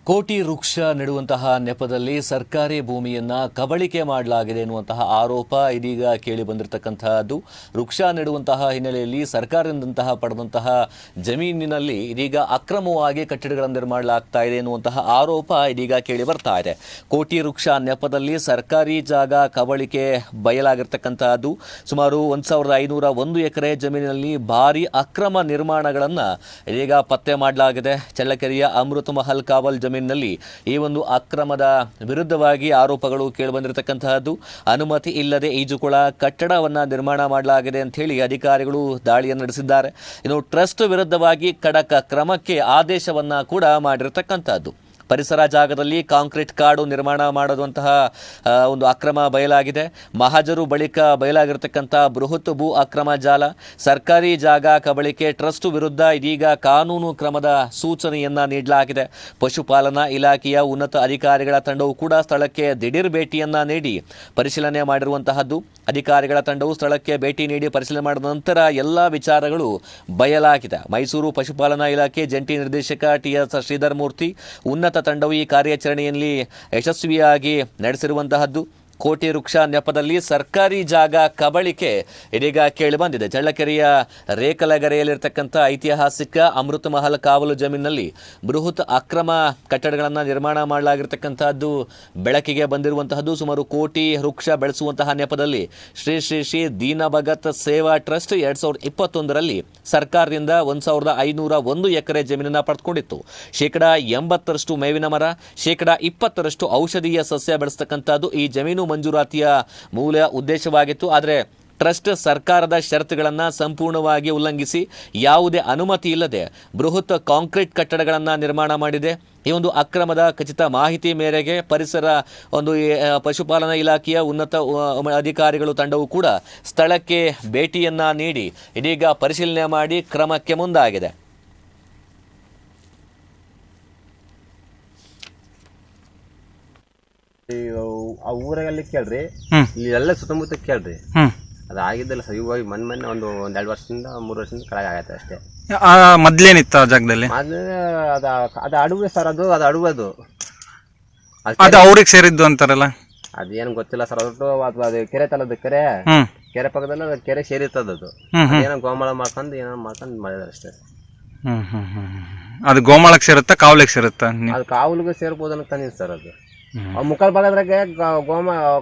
ಕೋಟಿ ವೃಕ್ಷ ನೆಡುವಂತಹ ನೆಪದಲ್ಲಿ ಸರ್ಕಾರಿ ಭೂಮಿಯನ್ನ ಕಬಳಿಕೆ ಮಾಡಲಾಗಿದೆ ಎನ್ನುವಂತಹ ಆರೋಪ ಇದೀಗ ಕೇಳಿ ಬಂದಿರತಕ್ಕಂತಹದ್ದು. ವೃಕ್ಷ ನೆಡುವಂತಹ ಹಿನ್ನೆಲೆಯಲ್ಲಿ ಸರ್ಕಾರದಿಂದಂತಹ ಪಡೆದಂತಹ ಜಮೀನಿನಲ್ಲಿ ಇದೀಗ ಅಕ್ರಮವಾಗಿ ಕಟ್ಟಡಗಳನ್ನು ನಿರ್ಮಾಣಲಾಗ್ತಾ ಇದೆ ಎನ್ನುವಂತಹ ಆರೋಪ ಇದೀಗ ಕೇಳಿ ಬರ್ತಾ ಇದೆ. ಕೋಟಿ ವೃಕ್ಷ ನೆಪದಲ್ಲಿ ಸರ್ಕಾರಿ ಜಾಗ ಕಬಳಿಕೆ ಬಯಲಾಗಿರ್ತಕ್ಕಂತಹದ್ದು. ಸುಮಾರು 1501 ಎಕರೆ ಜಮೀನಿನಲ್ಲಿ ಭಾರಿ ಅಕ್ರಮ ನಿರ್ಮಾಣಗಳನ್ನು ಇದೀಗ ಪತ್ತೆ ಮಾಡಲಾಗಿದೆ. ಚಳ್ಳಕೆರೆಯ ಅಮೃತ ಮಹಲ್ ಕಾವಲ್ ಜಮೀನಿನಲ್ಲಿ ಈ ಒಂದು ಅಕ್ರಮದ ವಿರುದ್ಧವಾಗಿ ಆರೋಪಗಳು ಕೇಳಿಬಂದಿರತಕ್ಕಂತಹದ್ದು. ಅನುಮತಿ ಇಲ್ಲದೆ ಈಜುಕೊಳ ಕಟ್ಟಡವನ್ನು ನಿರ್ಮಾಣ ಮಾಡಲಾಗಿದೆ ಅಂತ ಹೇಳಿ ಅಧಿಕಾರಿಗಳು ದಾಳಿಯನ್ನು ನಡೆಸಿದ್ದಾರೆ. ಇನ್ನು ಟ್ರಸ್ಟ್ ವಿರುದ್ಧವಾಗಿ ಖಡಕ್ ಕ್ರಮಕ್ಕೆ ಆದೇಶವನ್ನ ಕೂಡ ಮಾಡಿರತಕ್ಕಂತಹದ್ದು. ಪರಿಸರ ಜಾಗದಲ್ಲಿ ಕಾಂಕ್ರೀಟ್ ಕಾಡು ನಿರ್ಮಾಣ ಮಾಡುವಂತಹ ಒಂದು ಅಕ್ರಮ ಬಯಲಾಗಿದೆ. ಮಹಾಜರು ಬಳಿಕ ಬಯಲಾಗಿರತಕ್ಕಂಥ ಬೃಹತ್ ಭೂ ಅಕ್ರಮ ಜಾಲ, ಸರ್ಕಾರಿ ಜಾಗ ಕಬಳಿಕೆ, ಟ್ರಸ್ಟ್ ವಿರುದ್ಧ ಇದೀಗ ಕಾನೂನು ಕ್ರಮದ ಸೂಚನೆಯನ್ನ ನೀಡಲಾಗಿದೆ. ಪಶುಪಾಲನಾ ಇಲಾಖೆಯ ಉನ್ನತ ಅಧಿಕಾರಿಗಳ ತಂಡವು ಕೂಡ ಸ್ಥಳಕ್ಕೆ ದಿಢೀರ್ ಭೇಟಿಯನ್ನ ನೀಡಿ ಪರಿಶೀಲನೆ ಮಾಡಿರುವಂತಹದ್ದು. ಅಧಿಕಾರಿಗಳ ತಂಡವು ಸ್ಥಳಕ್ಕೆ ಭೇಟಿ ನೀಡಿ ಪರಿಶೀಲನೆ ಮಾಡಿದ ನಂತರ ಎಲ್ಲ ವಿಚಾರಗಳು ಬಯಲಾಗಿದೆ. ಮೈಸೂರು ಪಶುಪಾಲನಾ ಇಲಾಖೆ ಜಂಟಿ ನಿರ್ದೇಶಕ ಟಿ.ಎಸ್. ಶ್ರೀಧರ್ ಮೂರ್ತಿ ಉನ್ನತ ತಂಡವು ಈ ಕಾರ್ಯಾಚರಣೆಯಲ್ಲಿ ಯಶಸ್ವಿಯಾಗಿ ನಡೆಸಿರುವಂತಹದ್ದು. ಕೋಟಿ ವೃಕ್ಷ ನೆಪದಲ್ಲಿ ಸರ್ಕಾರಿ ಜಾಗ ಕಬಳಿಕೆ ಇದೀಗ ಕೇಳಿಬಂದಿದೆ. ಚಳ್ಳಕೆರೆಯ ರೇಕಲಗೆರೆಯಲ್ಲಿರ್ತಕ್ಕಂಥ ಐತಿಹಾಸಿಕ ಅಮೃತ ಮಹಲ್ ಕಾವಲು ಜಮೀನಿನಲ್ಲಿ ಬೃಹತ್ ಅಕ್ರಮ ಕಟ್ಟಡಗಳನ್ನು ನಿರ್ಮಾಣ ಮಾಡಲಾಗಿರ್ತಕ್ಕಂಥದ್ದು ಬೆಳಕಿಗೆ ಬಂದಿರುವಂತಹದ್ದು. ಸುಮಾರು ಕೋಟಿ ವೃಕ್ಷ ಬೆಳೆಸುವಂತಹ ನೆಪದಲ್ಲಿ ಶ್ರೀ ಶ್ರೀ ಶ್ರೀ ದೀನ ಭಗತ್ ಸೇವಾ ಟ್ರಸ್ಟ್ 2021ರಲ್ಲಿ ಸರ್ಕಾರದಿಂದ 1501 ಎಕರೆ ಜಮೀನನ್ನು ಪಡೆದುಕೊಂಡಿತ್ತು. 80% ಮೇವಿನ ಮರ, 20% ಔಷಧೀಯ ಸಸ್ಯ ಬೆಳೆಸ್ತಕ್ಕಂಥದ್ದು ಈ ಜಮೀನು ಮಂಜೂರಾತಿಯ ಮೂಲ ಉದ್ದೇಶವಾಗಿತ್ತು. ಆದರೆ ಟ್ರಸ್ಟ್ ಸರ್ಕಾರದ ಷರತ್ತುಗಳನ್ನು ಸಂಪೂರ್ಣವಾಗಿ ಉಲ್ಲಂಘಿಸಿ ಯಾವುದೇ ಅನುಮತಿ ಇಲ್ಲದೆ ಬೃಹತ್ ಕಾಂಕ್ರೀಟ್ ಕಟ್ಟಡಗಳನ್ನು ನಿರ್ಮಾಣ ಮಾಡಿದೆ. ಈ ಒಂದು ಅಕ್ರಮದ ಖಚಿತ ಮಾಹಿತಿ ಮೇರೆಗೆ ಪರಿಸರ ಒಂದು ಪಶುಪಾಲನಾ ಇಲಾಖೆಯ ಉನ್ನತ ಅಧಿಕಾರಿಗಳು ತಂಡವು ಕೂಡ ಸ್ಥಳಕ್ಕೆ ಭೇಟಿಯನ್ನ ನೀಡಿ ಇದೀಗ ಪರಿಶೀಲನೆ ಮಾಡಿ ಕ್ರಮಕ್ಕೆ ಮುಂದಾಗಿದೆ. ಆ ಊರಲ್ಲಿ ಕೇಳ್ರಿ, ಇಲ್ಲಿ ಎಲ್ಲ ಸುತ್ತಮುತ್ತ ಕೇಳ್ರಿ, ಅದಾಗಿದ್ದಲ್ಲ ಸರ್. ಇವಾಗ ಮೊನ್ನೆ ಒಂದು 2 ವರ್ಷದಿಂದ 3 ವರ್ಷದಿಂದ ಕೆಳಗೆ ಆಗತ್ತೆ ಅಷ್ಟೇ. ಮೊದ್ಲೇನಿತ್ತು ಆ ಜಾಗದಲ್ಲಿ? ಅದು ಅಡುಗೆ ಸರ್, ಅದು ಅಡುಗದು ಅದು ಅವ್ರಿಗೆ ಸೇರಿದ್ದು ಅಂತಾರಲ್ಲ, ಅದೇನು ಗೊತ್ತಿಲ್ಲ ಸರ್. ಅದು ಕೆರೆ ತಲದ ಕೆರೆ ಪಕ್ಕದಲ್ಲಿ ಅದು ಕೆರೆ ಸೇರಿರ್ತದ. ಅದು ಏನೋ ಗೋಮಾಳ ಮಾಡ್ಕೊಂಡು ಏನೋ ಮಾಡ್ಕೊಂಡು ಮಾಡಿದಾರೆ ಅಷ್ಟೇ. ಅದು ಗೋಮಾಳಕ್ಕೆ ಸೇರುತ್ತಾ ಕಾವಲಿಗೆ ಸೇರುತ್ತಾ? ಅದು ಕಾವಲಿಗೆ ಸೇರ್ಬೋದು ಅನ್ನೋ ಸರ್. ಅದು ಮುಕ್ಕಲ್ ಭಾಗದ್ರಾಗೆ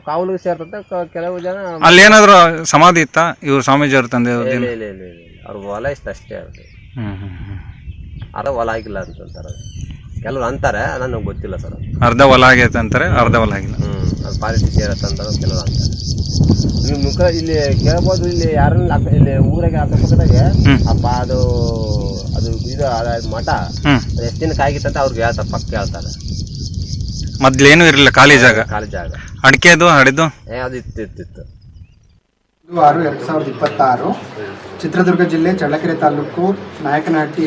ಕಾವಲಿಗೆ ಸೇರ್ತದೆ. ಕೆಲವು ಜನ ಅಲ್ಲಿ ಏನಾದ್ರು ಸಮಾಧಿ ಇತ್ತ ಇವ್ರು ಸ್ವಾಮೀಜಿ ಅವ್ರ ತಂದೆ? ಅವ್ರ ಹೊಲ ಇಷ್ಟ ಅಷ್ಟೇ. ಅವ್ರಿಗೆ ಅರ್ಧ ಹೊಲ ಆಗಿಲ್ಲ ಅಂತಾರೆ ಕೆಲವ್ರು ಅಂತಾರೆ, ನನಗೆ ಗೊತ್ತಿಲ್ಲ ಸರ್. ಅರ್ಧ ಹೊಲ ಆಗೈತೆ ಅಂತಾರೆ, ಅರ್ಧ ಹೊಲ ಆಗಿಲ್ಲ. ಅದು ಪಾಲಿಟಿ ಸೇರತ್ತೆ ಅಂತಾರೆ ಕೆಲವರು ಅಂತಾರೆ. ನೀವು ಮುಖ ಇಲ್ಲಿ ಕೇಳ್ಬೋದು. ಇಲ್ಲಿ ಯಾರನ್ನ ಇಲ್ಲಿ ಊರಾಗೆ ಅಕ್ಕಪಕ್ಕದಾಗೆ ಅಪ್ಪ ಅದು ಇದು ಮಠ ಎಷ್ಟು ದಿನಕ್ಕೆ ಆಗಿತ್ತಂತ ಅವ್ರಿಗೆ ಹೇಳ್ತಾರೆ, ಪಕ್ಕ ಹೇಳ್ತಾರೆ. ಮೊದ್ಲೇನು ಇರಲಿಲ್ಲ, ಖಾಲಿ ಜಾಗ. ಅಡಿಕೆ ಅದು ಹಡಿದು ಅದು ಇತ್ತು. 6/2026 ಚಿತ್ರದುರ್ಗ ಜಿಲ್ಲೆ ಚಳ್ಳಕೆರೆ ತಾಲೂಕು ನಾಯಕನಹಟ್ಟಿ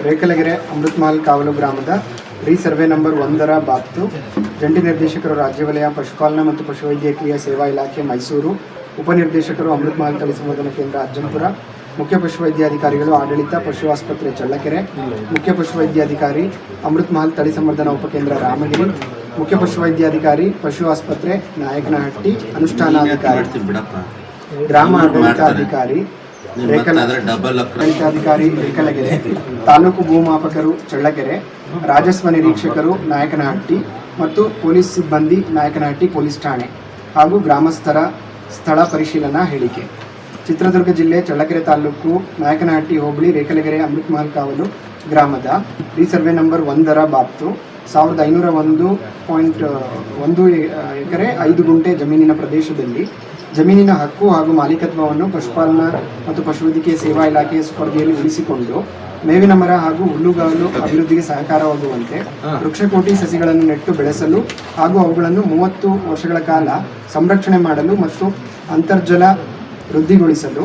ರೇಕಲಗೆರೆ ಅಮೃತ ಮಹಲ್ ಕಾವಲು ಗ್ರಾಮದ ಸರ್ವೆ ನಂಬರ್ 1ರ ಬಾಬ್ತು ಜಂಟಿ ನಿರ್ದೇಶಕರು ರಾಜ್ಯ ವಲಯ ಪಶುಪಾಲನಾ ಮತ್ತು ಪಶುವೈದ್ಯಕೀಯ ಸೇವಾ ಇಲಾಖೆ ಮೈಸೂರು, ಉಪನಿರ್ದೇಶಕರು ಅಮೃತ ಮಹಲ್ ತಳಿ ಸಂವರ್ಧನಾ ಕೇಂದ್ರ ಅಜ್ಜಂಪುರ, ಮುಖ್ಯ ಪಶುವೈದ್ಯಾಧಿಕಾರಿಗಳು ಆಡಳಿತ ಪಶು ಆಸ್ಪತ್ರೆ ಚಳ್ಳಕೆರೆ, ಮುಖ್ಯ ಪಶುವೈದ್ಯಾಧಿಕಾರಿ ಅಮೃತ ಮಹಲ್ ತಳಿ ಸಂವರ್ಧನಾ ಉಪಕೇಂದ್ರ ರಾಮಗಿರಿ, ಮುಖ್ಯ ಪಶುವೈದ್ಯಾಧಿಕಾರಿ ಪಶು ಆಸ್ಪತ್ರೆ ನಾಯಕನಹಟ್ಟಿ, ಅನುಷ್ಠಾನಾಧಿಕಾರಿ ಗ್ರಾಮ ಆಡಳಿತಾಧಿಕಾರಿ ರೇಕಲಗೆರೆ, ತಾಲೂಕು ಭೂಮಾಪಕರು ಚಳ್ಳಕೆರೆ, ರಾಜಸ್ವ ನಿರೀಕ್ಷಕರು ನಾಯಕನಹಟ್ಟಿ ಮತ್ತು ಪೊಲೀಸ್ ಸಿಬ್ಬಂದಿ ನಾಯಕನಹಟ್ಟಿ ಪೊಲೀಸ್ ಠಾಣೆ ಹಾಗೂ ಗ್ರಾಮಸ್ಥರ ಸ್ಥಳ ಪರಿಶೀಲನಾ ಹೇಳಿಕೆ. ಚಿತ್ರದುರ್ಗ ಜಿಲ್ಲೆ ಚಳ್ಳಕೆರೆ ತಾಲೂಕು ನಾಯಕನಹಟ್ಟಿ ಹೋಬಳಿ ರೇಕಲಗೆರೆ ಅಮೃತ ಮಹಲ್ ಕಾವಲು ಗ್ರಾಮದ ಸರ್ವೆ ನಂಬರ್ 1ರ ಬಾಬ್ತು 1501.1 ಎಕರೆ 5 ಗುಂಟೆ ಜಮೀನಿನ ಪ್ರದೇಶದಲ್ಲಿ ಜಮೀನಿನ ಹಕ್ಕು ಹಾಗೂ ಮಾಲೀಕತ್ವವನ್ನು ಪಶುಪಾಲನಾ ಮತ್ತು ಪಶುವೈದ್ಯಕೀಯ ಸೇವಾ ಇಲಾಖೆಯ ಸ್ಪರ್ಧೆಯಲ್ಲಿ ಉಳಿಸಿಕೊಂಡು ಮೇವಿನ ಮರ ಹಾಗೂ ಹುಲ್ಲುಗಾವಲು ಅಭಿವೃದ್ಧಿಗೆ ಸಹಕಾರವಾಗುವಂತೆ ವೃಕ್ಷಕೋಟಿ ಸಸಿಗಳನ್ನು ನೆಟ್ಟು ಬೆಳೆಸಲು ಹಾಗೂ ಅವುಗಳನ್ನು 30 ವರ್ಷಗಳ ಕಾಲ ಸಂರಕ್ಷಣೆ ಮಾಡಲು ಮತ್ತು ಅಂತರ್ಜಲ ವೃದ್ಧಿಗೊಳಿಸಲು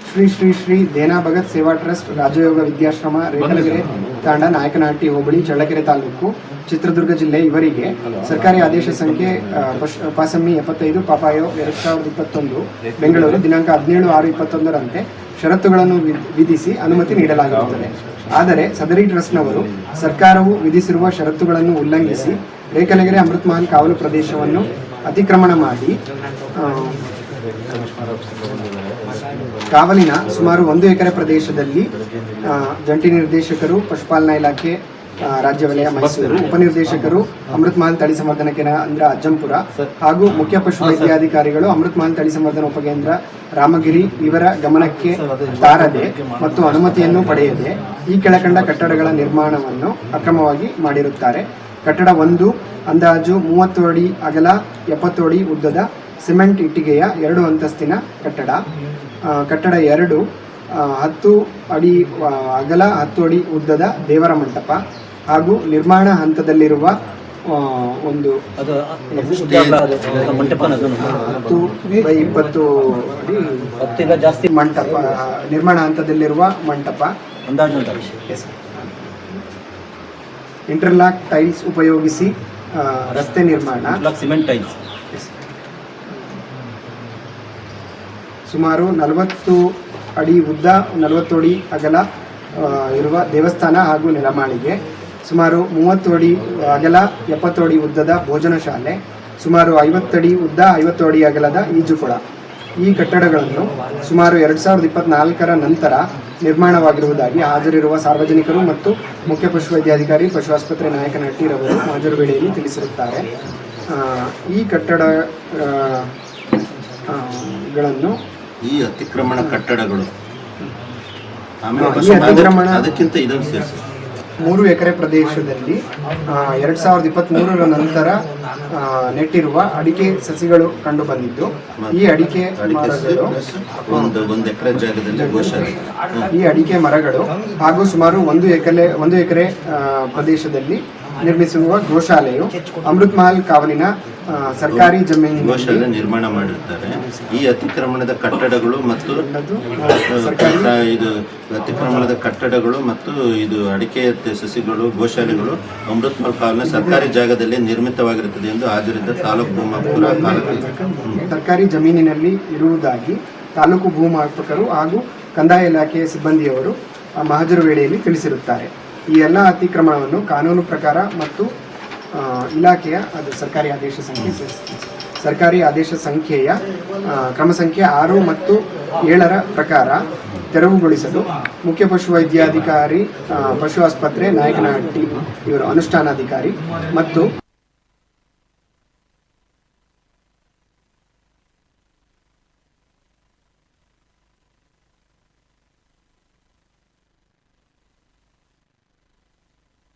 ಶ್ರೀ ಶ್ರೀ ಶ್ರೀ ದೇನಾ ಭಗತ್ ಸೇವಾ ಟ್ರಸ್ಟ್ ರಾಜಯೋಗ ವಿದ್ಯಾಶ್ರಮ ರೇಕಲಗೆರೆ ತಾಂಡ ನಾಯಕನಹಟ್ಟಿ ಹೋಬಳಿ ಚಳ್ಳಕೆರೆ ತಾಲೂಕು ಚಿತ್ರದುರ್ಗ ಜಿಲ್ಲೆ ಇವರಿಗೆ ಸರ್ಕಾರಿ ಆದೇಶ ಸಂಖ್ಯೆ ಪಾಸಮ್ಮಿ 75 ಪಾಪಾಯೋ 2021 ಬೆಂಗಳೂರು ದಿನಾಂಕ 17/6/21ರಂತೆ ಷರತ್ತುಗಳನ್ನು ವಿಧಿಸಿ ಅನುಮತಿ ನೀಡಲಾಗಿರುತ್ತದೆ. ಆದರೆ ಸದರಿ ಟ್ರಸ್ಟ್ನವರು ಸರ್ಕಾರವು ವಿಧಿಸಿರುವ ಷರತ್ತುಗಳನ್ನು ಉಲ್ಲಂಘಿಸಿ ರೇಖಲಗೆರೆ ಅಮೃತ್ ಮಹಲ್ ಕಾವಲು ಪ್ರದೇಶವನ್ನು ಅತಿಕ್ರಮಣ ಮಾಡಿ ಕಾವಲಿನ ಸುಮಾರು 1 ಎಕರೆ ಪ್ರದೇಶದಲ್ಲಿ ಜಂಟಿ ನಿರ್ದೇಶಕರು ಪಶುಪಾಲನಾ ಇಲಾಖೆ ರಾಜ್ಯ ವಲಯ ಮೈಸೂರು, ಉಪನಿರ್ದೇಶಕರು ಅಮೃತ್ ಮಹಲ್ ತಳಿ ಸಂವರ್ಧನಾ ಕೇಂದ್ರ ಅಜ್ಜಂಪುರ ಹಾಗೂ ಮುಖ್ಯ ಪಶು ವೈದ್ಯಾಧಿಕಾರಿಗಳು ಅಮೃತ್ ಮಹಲ್ ತಳಿ ಸಂವರ್ಧನಾ ಉಪಕೇಂದ್ರ ರಾಮಗಿರಿ ಇವರ ಗಮನಕ್ಕೆ ತಾರದೆ ಮತ್ತು ಅನುಮತಿಯನ್ನು ಪಡೆಯದೆ ಈ ಕೆಳಕಂಡ ಕಟ್ಟಡಗಳ ನಿರ್ಮಾಣವನ್ನು ಅಕ್ರಮವಾಗಿ ಮಾಡಿರುತ್ತಾರೆ. ಕಟ್ಟಡ 1 ಅಂದಾಜು 30 ಅಡಿ ಅಗಲ 70 ಅಡಿ ಉದ್ದದ ಸಿಮೆಂಟ್ ಇಟ್ಟಿಗೆಯ 2 ಅಂತಸ್ತಿನ ಕಟ್ಟಡ. ಕಟ್ಟಡ 2 10 ಅಡಿ ಅಗಲ 10 ಅಡಿ ಉದ್ದದ ದೇವರ ಮಂಟಪ ಹಾಗೂ ನಿರ್ಮಾಣ ಹಂತದಲ್ಲಿರುವ ಒಂದು 10x20 ಅಡಿ ಮಂಟಪ, ನಿರ್ಮಾಣ ಹಂತದಲ್ಲಿರುವ ಮಂಟಪ, ಇಂಟರ್ಲಾಕ್ ಟೈಲ್ಸ್ ಉಪಯೋಗಿಸಿ ರಸ್ತೆ ನಿರ್ಮಾಣ, ಸಿಮೆಂಟ್ ಟೈಲ್ಸ್, ಸುಮಾರು 40 ಅಡಿ ಉದ್ದ 40 ಅಡಿ ಅಗಲ ಇರುವ ದೇವಸ್ಥಾನ ಹಾಗೂ ನೆಲಮಾಳಿಗೆ, ಸುಮಾರು 30 ಅಡಿ ಅಗಲ 70 ಅಡಿ ಉದ್ದದ ಭೋಜನ ಶಾಲೆ, ಸುಮಾರು 50 ಅಡಿ ಉದ್ದ 50 ಅಡಿ ಅಗಲದ ಈಜುಕೊಳ. ಈ ಕಟ್ಟಡಗಳನ್ನು ಸುಮಾರು 2024ರ ನಂತರ ನಿರ್ಮಾಣವಾಗಿರುವುದಾಗಿ ಹಾಜರಿರುವ ಸಾರ್ವಜನಿಕರು ಮತ್ತು ಮುಖ್ಯ ಪಶುವೈದ್ಯಾಧಿಕಾರಿ ಪಶು ಆಸ್ಪತ್ರೆ ನಾಯಕನಹಟ್ಟಿರವರು ಹಾಜರು ವೇಳೆಯಲ್ಲಿ ತಿಳಿಸಿರುತ್ತಾರೆ. ಈ ಕಟ್ಟಡಗಳನ್ನು ಈ ಅತಿಕ್ರಮಣ ಕಟ್ಟಡಗಳು ಈ ಅತಿಕ್ರಮಣ ಅದಕ್ಕಿಂತ ಇದನ್ನು ಸೇರಿಸಿ 3 ಎಕರೆ ಪ್ರದೇಶದಲ್ಲಿ 2023ರ ನಂತರ ನೆಟ್ಟಿರುವ ಅಡಿಕೆ ಸಸಿಗಳು ಕಂಡು ಬಂದಿದ್ದು, ಈ ಅಡಿಕೆ ಮರಗಳು ಒಂದು ಎಕರೆ ಜಾಗದಲ್ಲಿ ಗೋಶಾಲೆ, ಈ ಅಡಿಕೆ ಮರಗಳು ಹಾಗೂ ಸುಮಾರು 1 ಎಕರೆ ಪ್ರದೇಶದಲ್ಲಿ ನಿರ್ಮಿಸಿರುವ ಗೋಶಾಲೆಯು ಅಮೃತ್ ಮಹಲ್ ಕಾವಲಿನ ಸರ್ಕಾರಿ ಜಮೀನಿನ ಗೋಶಾಲೆ ನಿರ್ಮಾಣ ಮಾಡಿರ್ತಾರೆ. ಈ ಅತಿಕ್ರಮಣದ ಕಟ್ಟಡಗಳು ಮತ್ತು ಇದು ಅತಿಕ್ರಮಣದ ಕಟ್ಟಡಗಳು ಮತ್ತು ಇದು ಅಡಿಕೆ ಸಸಿಗಳು ಗೋಶಾಲೆಗಳು ಅಮೃತ್ ಮಹಲ್ ಕಾವಲಿನ ಸರ್ಕಾರಿ ಜಾಗದಲ್ಲಿ ನಿರ್ಮಿತವಾಗಿರುತ್ತದೆ ಎಂದು ಹಾಜರಿದ್ದ ತಾಲೂಕು ಭೂಮಾಪಕರು ಸರ್ಕಾರಿ ಜಮೀನಿನಲ್ಲಿ ಇರುವುದಾಗಿ ತಾಲೂಕು ಭೂಮಾಪಕರು ಹಾಗೂ ಕಂದಾಯ ಇಲಾಖೆಯ ಸಿಬ್ಬಂದಿಯವರು ಹಾಜರು ವೇಳೆಯಲ್ಲಿ ತಿಳಿಸಿರುತ್ತಾರೆ. ಈ ಎಲ್ಲ ಅತಿಕ್ರಮಣವನ್ನು ಕಾನೂನು ಪ್ರಕಾರ ಮತ್ತು ಇಲಾಖೆಯ ಅದು ಸರ್ಕಾರಿ ಆದೇಶ ಸಂಖ್ಯೆಯ ಕ್ರಮ ಸಂಖ್ಯೆ 6 ಮತ್ತು 7ರ ಪ್ರಕಾರ ತೆರವುಗೊಳಿಸಲು ಮುಖ್ಯ ಪಶುವೈದ್ಯಾಧಿಕಾರಿ ಪಶು ಆಸ್ಪತ್ರೆ ನಾಯಕನಹಟ್ಟಿ ಇವರು ಅನುಷ್ಠಾನಾಧಿಕಾರಿ ಮತ್ತು